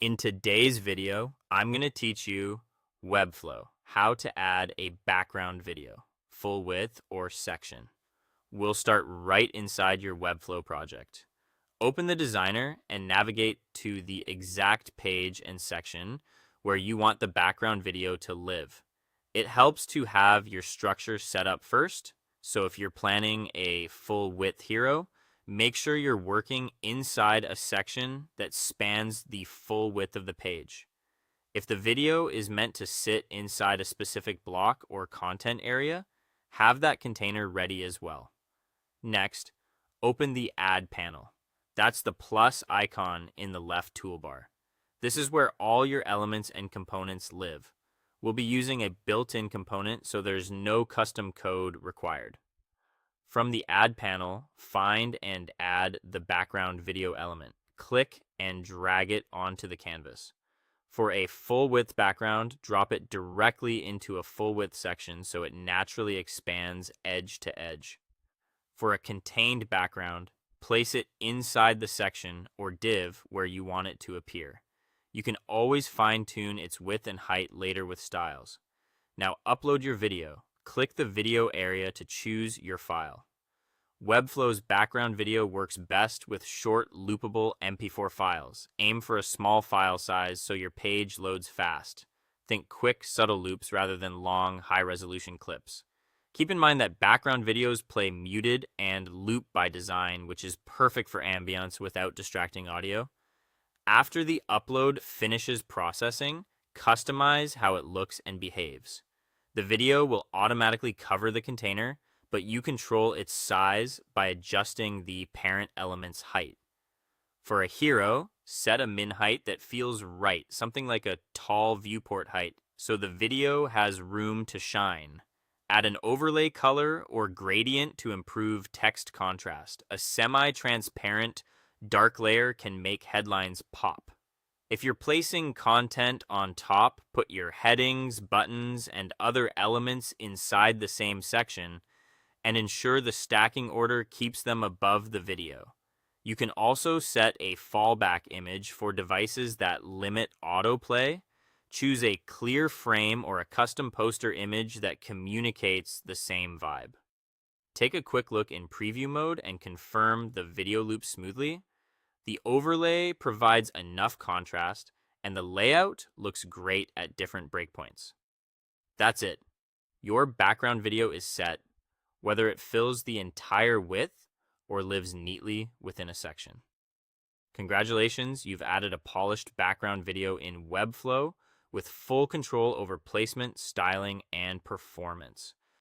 In today's video, I'm going to teach you Webflow, how to add a background video, full width or section. We'll start right inside your Webflow project. Open the designer and navigate to the exact page and section where you want the background video to live. It helps to have your structure set up first. So if you're planning a full width hero, make sure you're working inside a section that spans the full width of the page. If the video is meant to sit inside a specific block or content area, have that container ready as well. Next, open the Add panel. That's the plus icon in the left toolbar. This is where all your elements and components live. We'll be using a built-in component, so there's no custom code required. From the Add panel, find and add the background video element. Click and drag it onto the canvas. For a full-width background, drop it directly into a full-width section so it naturally expands edge to edge. For a contained background, place it inside the section or div where you want it to appear. You can always fine-tune its width and height later with styles. Now upload your video. Click the video area to choose your file. Webflow's background video works best with short, loopable MP4 files. Aim for a small file size so your page loads fast. Think quick, subtle loops rather than long, high-resolution clips. Keep in mind that background videos play muted and loop by design, which is perfect for ambience without distracting audio. After the upload finishes processing, customize how it looks and behaves. The video will automatically cover the container, but you control its size by adjusting the parent element's height. For a hero, set a min height that feels right, something like a tall viewport height, so the video has room to shine. Add an overlay color or gradient to improve text contrast. A semi-transparent dark layer can make headlines pop. If you're placing content on top, put your headings, buttons, and other elements inside the same section, and ensure the stacking order keeps them above the video. You can also set a fallback image for devices that limit autoplay. Choose a clear frame or a custom poster image that communicates the same vibe. Take a quick look in preview mode and confirm the video loops smoothly. The overlay provides enough contrast, and the layout looks great at different breakpoints. That's it. Your background video is set, whether it fills the entire width or lives neatly within a section. Congratulations, you've added a polished background video in Webflow with full control over placement, styling, and performance.